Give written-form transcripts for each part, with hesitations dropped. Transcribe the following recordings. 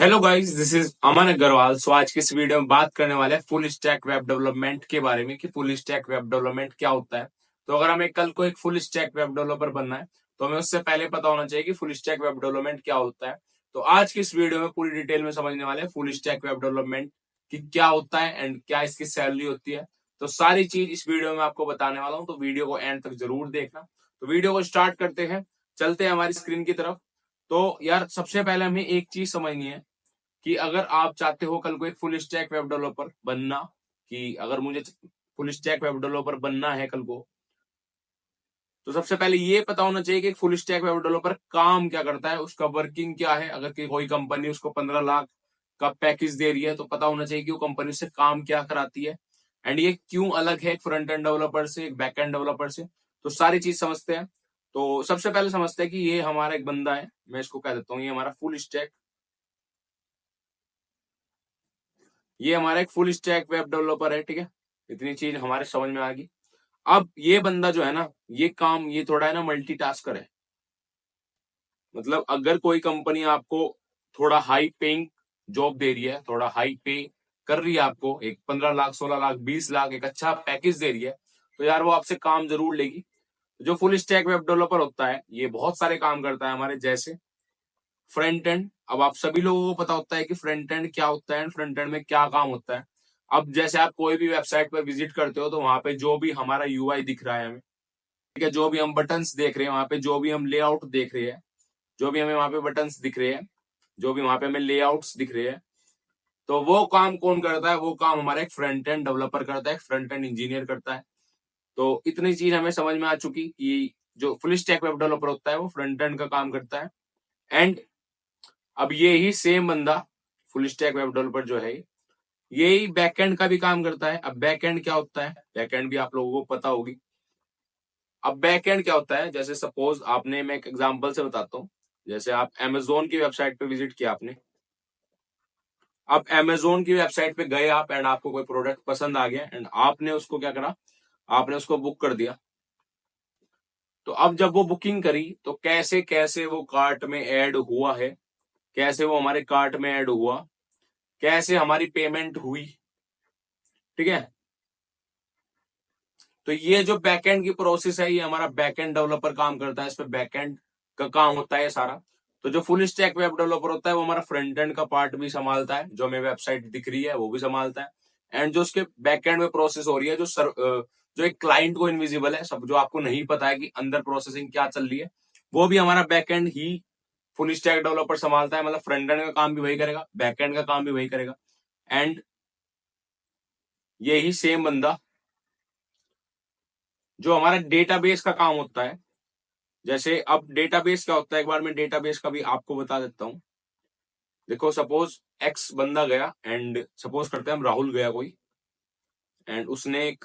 Hello guys, this is अमन अग्रवाल। सो आज की इस वीडियो में बात करने वाले हैं फुल स्टैक वेब डेवलपमेंट के बारे में कि फुल स्टैक वेब डेवलपमेंट क्या होता है। तो अगर हमें कल को एक फुल स्टैक वेब डेवलपर बनना है तो हमें उससे पहले पता होना चाहिए कि फुल स्टैक वेब डेवलपमेंट क्या होता है। तो आज की इस वीडियो में पूरी डिटेल में समझने वाले हैं फुल स्टैक वेब डेवलपमेंट की क्या होता है एंड क्या इसकी सैलरी होती है। तो सारी चीज इस वीडियो में आपको बताने वाला हूँ, तो वीडियो को एंड तक जरूर देखना। तो वीडियो को स्टार्ट करते हैं, चलते हैं हमारी स्क्रीन की तरफ। तो यार सबसे पहले हमें एक चीज समझनी है कि अगर आप चाहते हो कल को एक फुल स्टैक वेब डेवलपर बनना, कि अगर मुझे फुल स्टैक वेब डेवलपर बनना है कल को, तो सबसे पहले ये पता होना चाहिए कि फुल स्टैक वेब डेवलपर काम क्या करता है, उसका वर्किंग क्या है। अगर कोई कंपनी उसको 15 लाख का पैकेज दे रही है तो पता होना चाहिए कि वो कंपनी उससे काम क्या कराती है एंड ये क्यों अलग है एक फ्रंट एंड डेवलपर से, एक बैक एंड डेवलपर से। तो सारी चीज समझते हैं। तो सबसे पहले समझते हैं कि ये हमारा एक बंदा है, मैं इसको कह देता हूँ ये हमारा फुल स्टैक, ये हमारा एक फुल स्टैक वेब डेवलपर है। ठीक है, इतनी चीज हमारे समझ में आ गई। अब ये बंदा जो है ना, ये काम ये थोड़ा है ना मल्टीटास्कर है। मतलब अगर कोई कंपनी आपको थोड़ा हाई पेइंग जॉब दे रही है, थोड़ा हाई पे कर रही है, आपको एक 15 लाख 16 लाख 20 लाख एक अच्छा पैकेज दे रही है, तो यार वो आपसे काम जरूर लेगी। जो फुल स्टैक वेब डेवलपर होता है ये बहुत सारे काम करता है हमारे, जैसे फ्रंट एंड। अब आप सभी लोगों को पता होता है कि फ्रंट एंड क्या होता है, फ्रंट एंड में क्या काम होता है। अब जैसे आप कोई भी वेबसाइट पर विजिट करते हो तो वहां पे जो भी हमारा यूआई दिख रहा है हमें, ठीक है, जो भी हम बटन्स देख रहे हैं वहां पे, जो भी हम लेआउट देख रहे हैं, जो भी हमें वहां पे बटन्स दिख रहे हैं, जो भी वहां पे हमें लेआउट्स दिख रहे हैं, तो वो काम कौन करता है? वो काम हमारा एक फ्रंट एंड डेवलपर करता है, फ्रंट एंड इंजीनियर करता है। तो इतनी चीज हमें समझ में आ चुकी कि जो फुल स्टैक वेब डेवलपर होता है वो फ्रंट एंड का काम करता है। एंड अब ये ही सेम बंदा फुल स्टैक वेब डेवलपर जो है यही बैकएंड का भी काम करता है। अब बैकएंड क्या होता है? बैकएंड भी आप लोगों को पता होगी। अब बैकएंड क्या होता है, जैसे सपोज आपने, मैं एक एग्जांपल से बताता हूँ, जैसे आप अमेजोन की वेबसाइट पे विजिट किया आपने, आप अमेजोन की वेबसाइट पे गए आप एंड आपको कोई प्रोडक्ट पसंद आ गया एंड आपने उसको क्या करा, आपने उसको बुक कर दिया। तो अब जब वो बुकिंग करी तो कैसे कैसे वो कार्ट में ऐड हुआ है, कैसे वो हमारे कार्ट में ऐड हुआ, कैसे हमारी पेमेंट हुई, ठीक है। तो ये जो बैकएंड की प्रोसेस है ये हमारा बैकएंड डेवलपर काम करता है, इस पे बैकएंड का काम होता है सारा। तो जो फुल स्टैक वेब डेवलपर होता है वो हमारा फ्रंट एंड का पार्ट भी संभालता है, जो हमें वेबसाइट दिख रही है वो भी संभालता है एंड जो उसके बैकएंड में प्रोसेस हो रही है, जो एक क्लाइंट को इनविजिबल है, सब जो आपको नहीं पता है कि अंदर प्रोसेसिंग क्या चल रही है, वो भी हमारा बैकएंड ही फुल स्टैक डेवलपर संभालता है। मतलब फ्रंट एंड का काम भी वही करेगा, बैकएंड का काम भी वही करेगा। एंड यही सेम बंदा जो हमारा डेटाबेस का काम होता है, जैसे अब डेटाबेस क्या होता है, एक बार मैं डेटाबेस का भी आपको बता देता हूं। देखो सपोज एक्स बंदा गया एंड सपोज करते हैं हम राहुल गया कोई, एंड उसने एक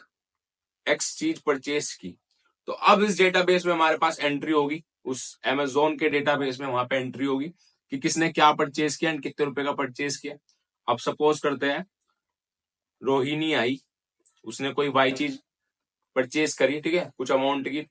एक्स चीज परचेस की। तो अब इस डेटाबेस में हमारे पास एंट्री होगी, उस अमेजोन के डेटाबेस में वहां पे एंट्री होगी कि किसने क्या परचेस किया एंड कितने रुपए का परचेस किया। अब सपोज करते हैं रोहिणी आई, उसने कोई वाई चीज परचेस करी, ठीक है, कुछ अमाउंट की।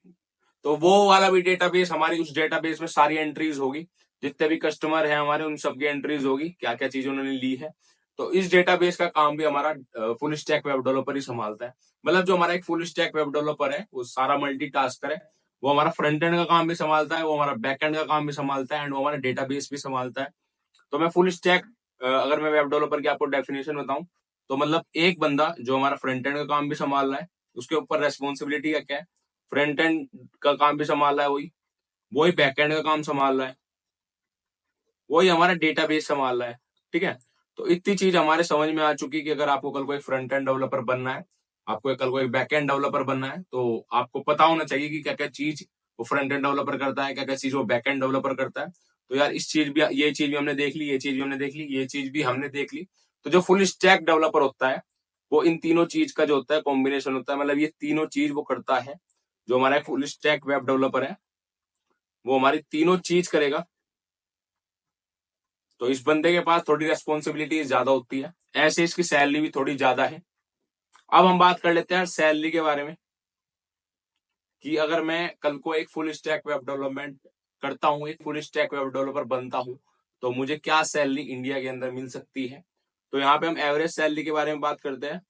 तो वो वाला भी डेटाबेस, हमारी उस डेटाबेस में सारी एंट्रीज होगी, जितने भी कस्टमर है हमारे उन सबकी एंट्रीज होगी, क्या क्या चीज उन्होंने ली है। तो इस डेटाबेस का काम भी हमारा फुल स्टैक वेब डेवलपर ही संभालता है। मतलब जो हमारा एक फुल स्टैक वेब डेवलपर है वो सारा मल्टीटास्कर है। वो हमारा फ्रंट एंड का काम भी संभालता है, वो हमारा बैक एंड का काम भी संभालता है एंड वो हमारा डेटाबेस भी संभालता है। तो मैं फुल स्टैक, अगर मैं वेब डेवलपर की आपको डेफिनेशन बताऊं, तो मतलब एक बंदा जो हमारा फ्रंट एंड का काम भी संभाल रहा है, उसके ऊपर रेस्पॉन्सिबिलिटी क्या है, फ्रंट एंड का काम भी संभाल रहा है वही, वही बैकएंड का काम संभाल रहा है, वही हमारा डेटाबेस संभाल रहा है, ठीक है। तो इतनी चीज हमारे समझ में आ चुकी कि अगर आपको कल को एक फ्रंट एंड डेवलपर बनना है, आपको कल को एक बैक एंड डेवलपर बनना है, तो आपको पता होना चाहिए कि क्या क्या चीज वो फ्रंट एंड डेवलपर करता है, क्या क्या चीज वो बैक एंड डेवलपर करता है। तो यार इस चीज भी, ये चीज भी हमने देख ली, ये चीज भी हमने देख ली, ये चीज भी हमने देख ली। तो जो फुल स्टैक डेवलपर होता है वो इन तीनों चीज का जो होता है कॉम्बिनेशन होता है, मतलब ये तीनों चीज वो करता है। जो हमारा फुल स्टैक वेब डेवलपर है वो हमारी तीनों चीज करेगा। तो इस बंदे के पास थोड़ी रेस्पॉन्सिबिलिटी ज्यादा होती है, ऐसे इसकी सैलरी भी थोड़ी ज्यादा है। अब हम बात कर लेते हैं सैलरी के बारे में, कि अगर मैं कल को एक फुल स्टैक वेब डेवलपमेंट करता हूँ, एक फुल स्टैक वेब डेवलपर बनता हूँ, तो मुझे क्या सैलरी इंडिया के अंदर मिल सकती है। तो यहाँ पे हम एवरेज सैलरी के बारे में बात करते हैं।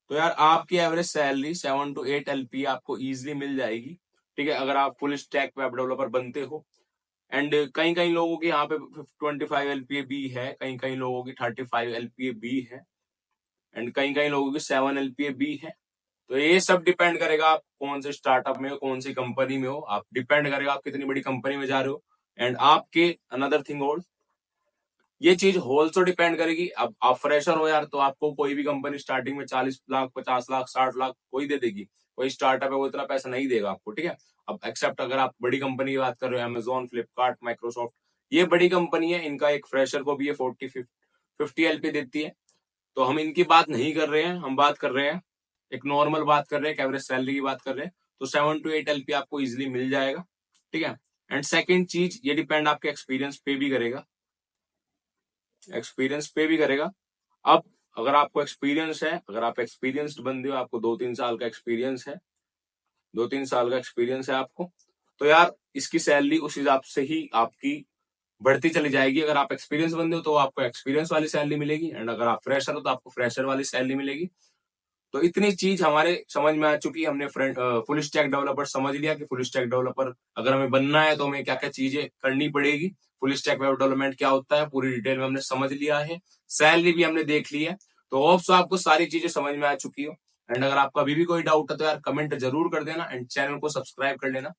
तो यार आपकी एवरेज सैलरी 7 to 8 LPA आपको इजीली मिल जाएगी, ठीक है, अगर आप फुल स्टैक वेब डेवलपर बनते हो। एंड कई कई लोगों की यहाँ पे 25 LPA भी है, कई कई लोगों की 35 LPA भी है, एंड कई कई लोगों की 7 LPA भी है। तो ये सब डिपेंड करेगा आप कौन से स्टार्टअप में हो, कौन सी कंपनी में हो, आप डिपेंड करेगा आप कितनी बड़ी कंपनी में जा रहे हो। एंड आपके अनदर थिंग और ये चीज होल्सो डिपेंड करेगी। अब आप फ्रेशर हो यार, तो आपको कोई भी कंपनी स्टार्टिंग में 40 लाख 50 लाख 60 लाख कोई दे देगी, कोई स्टार्टअप है वो इतना पैसा नहीं देगा आपको, ठीक है। अब एक्सेप्ट अगर आप बड़ी कंपनी की बात कर रहे हो, अमेजोन, फ्लिपकार्ट, माइक्रोसॉफ्ट, ये बड़ी कंपनी है, इनका एक फ्रेशर को भी ये 40-50 LP देती है। तो हम इनकी बात नहीं कर रहे हैं, हम बात कर रहे हैं एक नॉर्मल बात कर रहे हैं, एवरेज सैलरी की बात कर रहे हैं। तो 7 to 8 LP आपको इजिली मिल जाएगा, ठीक है। एंड सेकेंड चीज, ये डिपेंड आपके एक्सपीरियंस पे भी करेगा, एक्सपीरियंस पे भी करेगा। अब अगर आपको एक्सपीरियंस है, अगर आप एक्सपीरियंस्ड बंदे हो, आपको 2-3 साल का एक्सपीरियंस है, 2-3 साल का एक्सपीरियंस है आपको, तो यार इसकी सैलरी उस हिसाब से ही आपकी बढ़ती चली जाएगी। अगर आप एक्सपीरियंस बंदे हो तो आपको एक्सपीरियंस वाली सैलरी मिलेगी, एंड अगर आप फ्रेशर हो तो आपको फ्रेशर वाली सैलरी मिलेगी। तो इतनी चीज हमारे समझ में आ चुकी है, हमने फुल स्टैक डेवलपर समझ लिया कि फुल स्टैक डेवलपर अगर हमें बनना है तो हमें क्या क्या चीजें करनी पड़ेगी, फुल स्टैक वेब डेवलपमेंट क्या होता है पूरी डिटेल में हमने समझ लिया है, सैलरी भी हमने देख ली है। तो होप सो आपको सारी चीजें समझ में आ चुकी हो। एंड अगर आपका अभी भी कोई डाउट है तो यार कमेंट जरूर कर देना, एंड चैनल को सब्सक्राइब कर लेना।